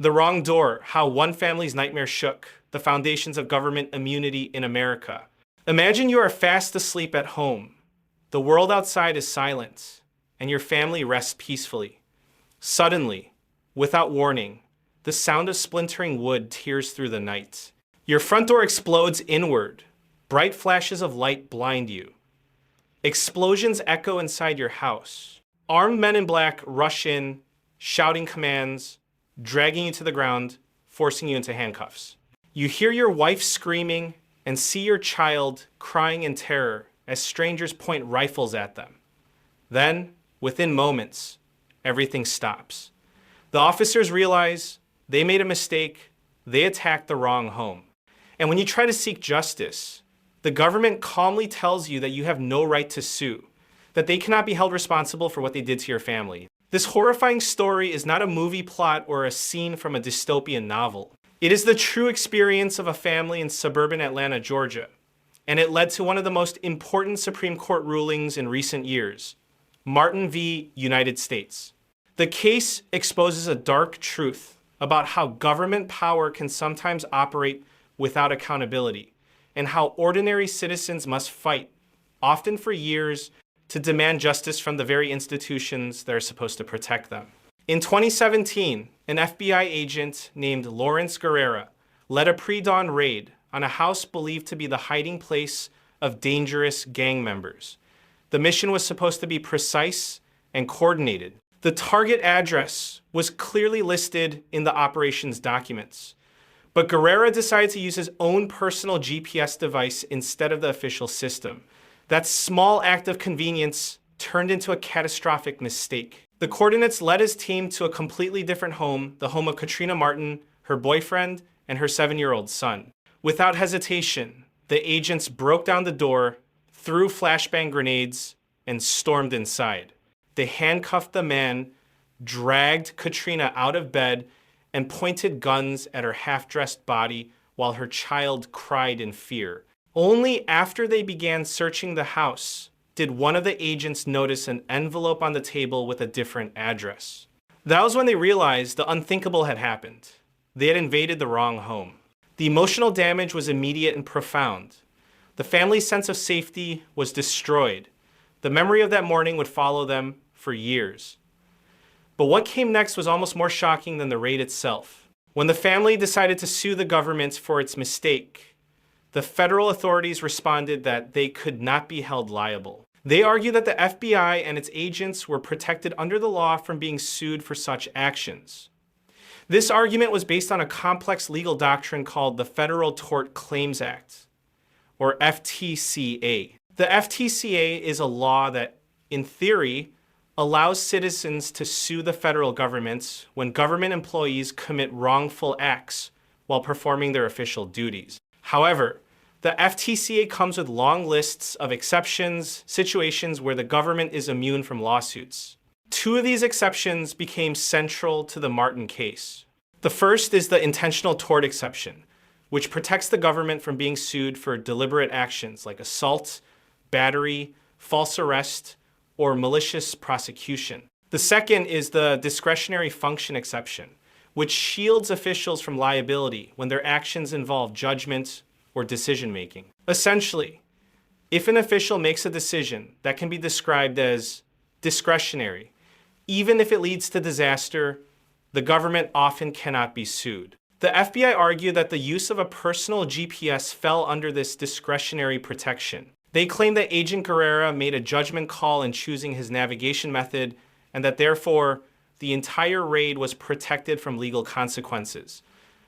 The Wrong Door: How One Family's Nightmare Shook the Foundations of Government Immunity in America. Imagine you are fast asleep at home. The world outside is silent, and your family rests peacefully. Suddenly, without warning, the sound of splintering wood tears through the night. Your front door explodes inward. Bright flashes of light blind you. Explosions echo inside your house. Armed men in black rush in, shouting commands, dragging you to the ground, forcing you into handcuffs. You hear your wife screaming and see your child crying in terror as strangers point rifles at them. Then, within moments, everything stops. The officers realize they made a mistake. They attacked the wrong home. And when you try to seek justice, the government calmly tells you that you have no right to sue, that they cannot be held responsible for what they did to your family. This horrifying story is not a movie plot or a scene from a dystopian novel. It is the true experience of a family in suburban Atlanta, Georgia, and it led to one of the most important Supreme Court rulings in recent years, Martin v. United States. The case exposes a dark truth about how government power can sometimes operate without accountability, and how ordinary citizens must fight, often for years, to demand justice from the very institutions that are supposed to protect them. In 2017, an FBI agent named Lawrence Guerrera led a pre-dawn raid on a house believed to be the hiding place of dangerous gang members. The mission was supposed to be precise and coordinated. The target address was clearly listed in the operations documents, but Guerrera decided to use his own personal GPS device instead of the official system. That small act of convenience turned into a catastrophic mistake. The coordinates led his team to a completely different home, the home of Katrina Martin, her boyfriend, and her 7-year-old son. Without hesitation, the agents broke down the door, threw flashbang grenades, and stormed inside. They handcuffed the man, dragged Katrina out of bed, and pointed guns at her half-dressed body while her child cried in fear. Only after they began searching the house did one of the agents notice an envelope on the table with a different address. That was when they realized the unthinkable had happened. They had invaded the wrong home. The emotional damage was immediate and profound. The family's sense of safety was destroyed. The memory of that morning would follow them for years. But what came next was almost more shocking than the raid itself. When the family decided to sue the government for its mistake, the federal authorities responded that they could not be held liable. They argued that the FBI and its agents were protected under the law from being sued for such actions. This argument was based on a complex legal doctrine called the Federal Tort Claims Act, or FTCA. The FTCA is a law that, in theory, allows citizens to sue the federal government when government employees commit wrongful acts while performing their official duties. However, the FTCA comes with long lists of exceptions, situations where the government is immune from lawsuits. Two of these exceptions became central to the Martin case. The first is the intentional tort exception, which protects the government from being sued for deliberate actions like assault, battery, false arrest, or malicious prosecution. The second is the discretionary function exception, which shields officials from liability when their actions involve judgment or decision-making. Essentially, if an official makes a decision that can be described as discretionary, even if it leads to disaster, the government often cannot be sued. The FBI argued that the use of a personal GPS fell under this discretionary protection. They claimed that Agent Guerrera made a judgment call in choosing his navigation method, and that therefore, the entire raid was protected from legal consequences.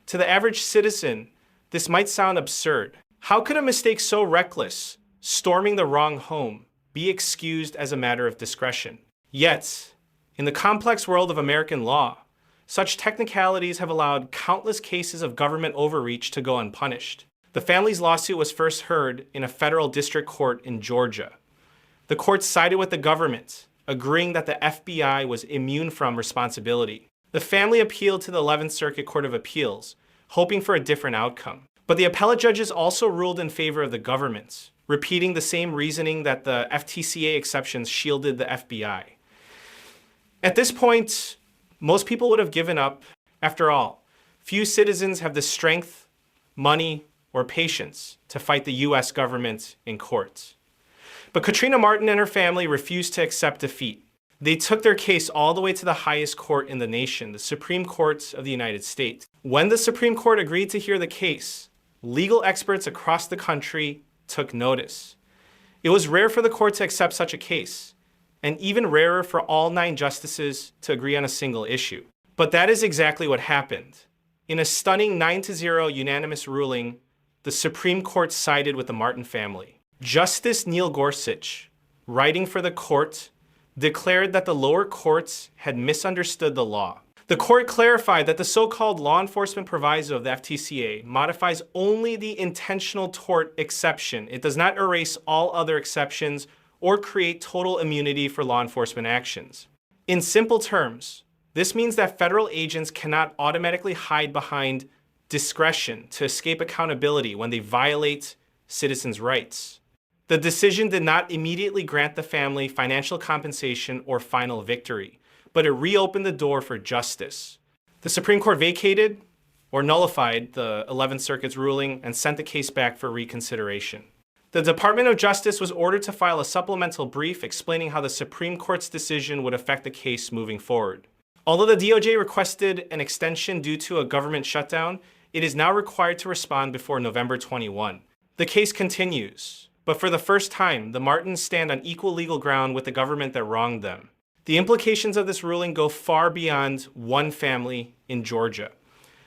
To the average citizen, this might sound absurd. How could a mistake so reckless, storming the wrong home, be excused as a matter of discretion? Yet, in the complex world of American law, such technicalities have allowed countless cases of government overreach to go unpunished. The family's lawsuit was first heard in a federal district court in Georgia. The court sided with the government, agreeing that the FBI was immune from responsibility. The family appealed to the 11th Circuit Court of Appeals, hoping for a different outcome. But the appellate judges also ruled in favor of the government, repeating the same reasoning that the FTCA exceptions shielded the FBI. At this point, most people would have given up. After all, Few citizens have the strength, money, or patience to fight the US government in court. But Katrina Martin and her family refused to accept defeat. They took their case all the way to the highest court in the nation, the Supreme Court of the United States. When the Supreme Court agreed to hear the case, legal experts across the country took notice. It was rare for the court to accept such a case, and even rarer for all 9 justices to agree on a single issue. But that is exactly what happened. In a stunning 9-0 unanimous ruling, the Supreme Court sided with the Martin family. Justice Neil Gorsuch, writing for the court, declared that the lower courts had misunderstood the law. The court clarified that the so-called law enforcement proviso of the FTCA modifies only the intentional tort exception. It does not erase all other exceptions or create total immunity for law enforcement actions. In simple terms, this means that federal agents cannot automatically hide behind discretion to escape accountability when they violate citizens' rights. The decision did not immediately grant the family financial compensation or final victory, but it reopened the door for justice. The Supreme Court vacated or nullified the 11th Circuit's ruling and sent the case back for reconsideration. The Department of Justice was ordered to file a supplemental brief explaining how the Supreme Court's decision would affect the case moving forward. Although the DOJ requested an extension due to a government shutdown, it is now required to respond before November 21. The case continues, but for the first time, the Martins stand on equal legal ground with the government that wronged them. The implications of this ruling go far beyond one family in Georgia.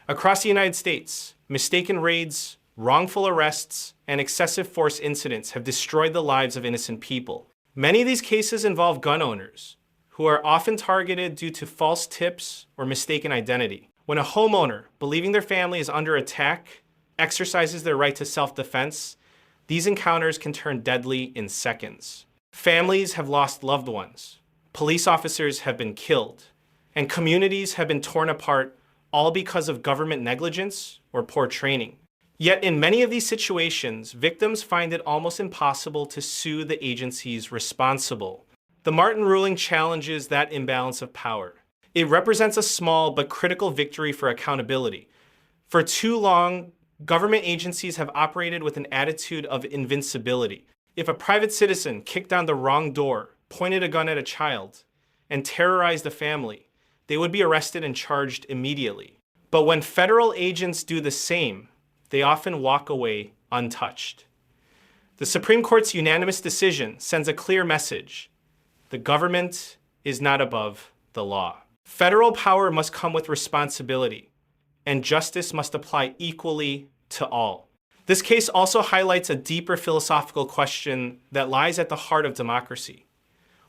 Across the United States, mistaken raids, wrongful arrests, and excessive force incidents have destroyed the lives of innocent people. Many of these cases involve gun owners, who are often targeted due to false tips or mistaken identity. When a homeowner, believing their family is under attack, exercises their right to self-defense, these encounters can turn deadly in seconds. Families have lost loved ones, police officers have been killed, and communities have been torn apart, all because of government negligence or poor training. Yet in many of these situations, victims find it almost impossible to sue the agencies responsible. The Martin ruling challenges that imbalance of power. It represents a small but critical victory for accountability. For too long, government agencies have operated with an attitude of invincibility. If a private citizen kicked down the wrong door, pointed a gun at a child, and terrorized a family, they would be arrested and charged immediately. But when federal agents do the same, they often walk away untouched. The Supreme Court's unanimous decision sends a clear message. The government is not above the law. Federal power must come with responsibility, and justice must apply equally to all. This case also highlights a deeper philosophical question that lies at the heart of democracy.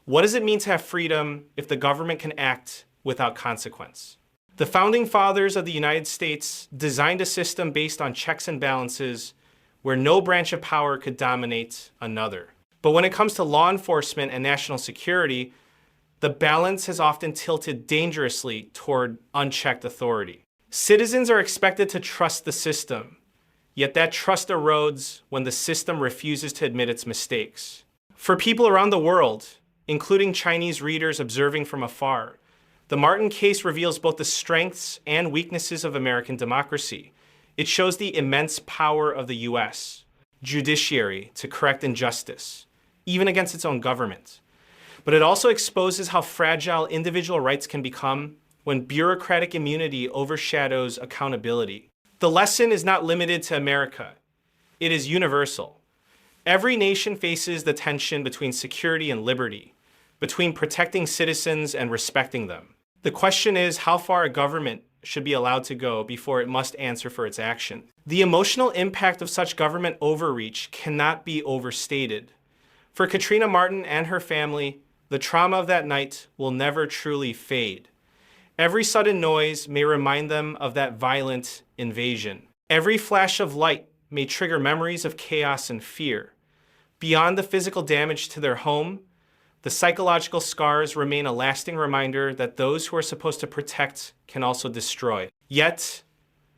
What does it mean to have freedom if the government can act without consequence? The founding fathers of the United States designed a system based on checks and balances where no branch of power could dominate another. But when it comes to law enforcement and national security, the balance has often tilted dangerously toward unchecked authority. Citizens are expected to trust the system, yet that trust erodes when the system refuses to admit its mistakes. For people around the world, including Chinese readers observing from afar, the Martin case reveals both the strengths and weaknesses of American democracy. It shows the immense power of the US judiciary to correct injustice, even against its own government. But it also exposes how fragile individual rights can become when bureaucratic immunity overshadows accountability. The lesson is not limited to America. It is universal. Every nation faces the tension between security and liberty, between protecting citizens and respecting them. The question is how far a government should be allowed to go before it must answer for its action. The emotional impact of such government overreach cannot be overstated. For Katrina Martin and her family, the trauma of that night will never truly fade. Every sudden noise may remind them of that violent invasion. Every flash of light may trigger memories of chaos and fear. Beyond the physical damage to their home, the psychological scars remain a lasting reminder that those who are supposed to protect can also destroy. Yet,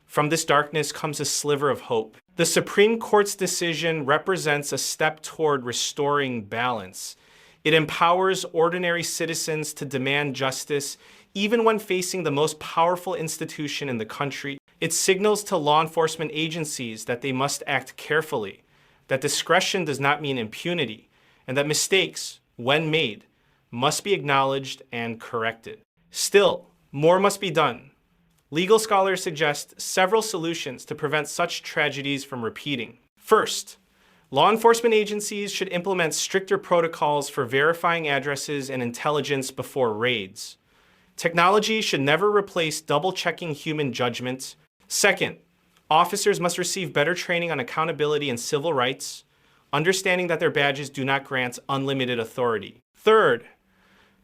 from this darkness comes a sliver of hope. The Supreme Court's decision represents a step toward restoring balance. It empowers ordinary citizens to demand justice Even when facing the most powerful institution in the country, it signals to law enforcement agencies that they must act carefully, that discretion does not mean impunity, and that mistakes, when made, must be acknowledged and corrected. Still, more must be done. Legal scholars suggest several solutions to prevent such tragedies from repeating. First, law enforcement agencies should implement stricter protocols for verifying addresses and intelligence before raids. Technology should never replace double-checking human judgment. Second, officers must receive better training on accountability and civil rights, understanding that their badges do not grant unlimited authority. Third,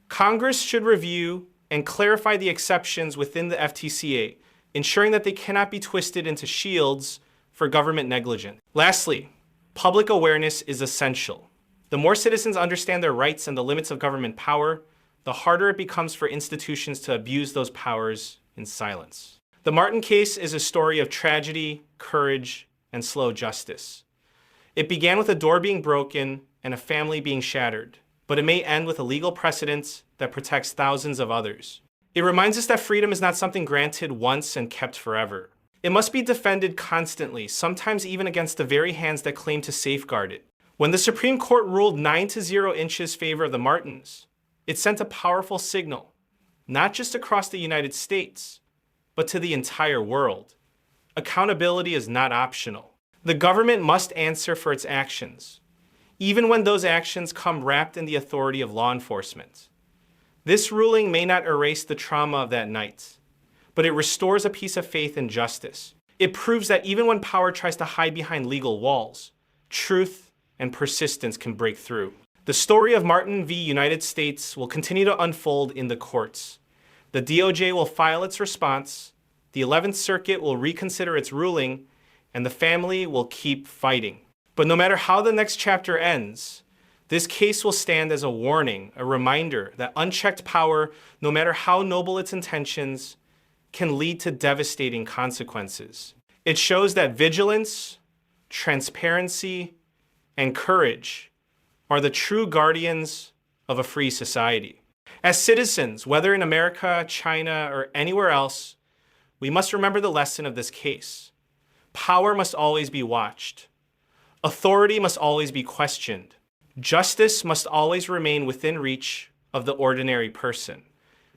Congress should review and clarify the exceptions within the FTCA, ensuring that they cannot be twisted into shields for government negligence. Lastly, public awareness is essential. The more citizens understand their rights and the limits of government power, the harder it becomes for institutions to abuse those powers in silence. The Martin case is a story of tragedy, courage, and slow justice. It began with a door being broken and a family being shattered, but it may end with a legal precedent that protects thousands of others. It reminds us that freedom is not something granted once and kept forever. It must be defended constantly, sometimes even against the very hands that claim to safeguard it. When the Supreme Court ruled 9-0 in favor of the Martins, it sent a powerful signal, not just across the United States, but to the entire world. Accountability is not optional. The government must answer for its actions, even when those actions come wrapped in the authority of law enforcement. This ruling may not erase the trauma of that night, but it restores a piece of faith in justice. It proves that even when power tries to hide behind legal walls, truth and persistence can break through. The story of Martin v. United States will continue to unfold in the courts. The DOJ will file its response, the 11th Circuit will reconsider its ruling, and the family will keep fighting. But no matter how the next chapter ends, this case will stand as a warning, a reminder that unchecked power, no matter how noble its intentions, can lead to devastating consequences. It shows that vigilance, transparency, and courage are the true guardians of a free society. As citizens, whether in America, China, or anywhere else, we must remember the lesson of this case. Power must always be watched. Authority must always be questioned. Justice must always remain within reach of the ordinary person.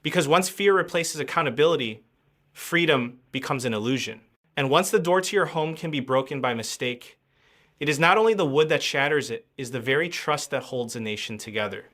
Because once fear replaces accountability, freedom becomes an illusion. And once the door to your home can be broken by mistake, it is not only the wood that shatters it, it is the very trust that holds a nation together.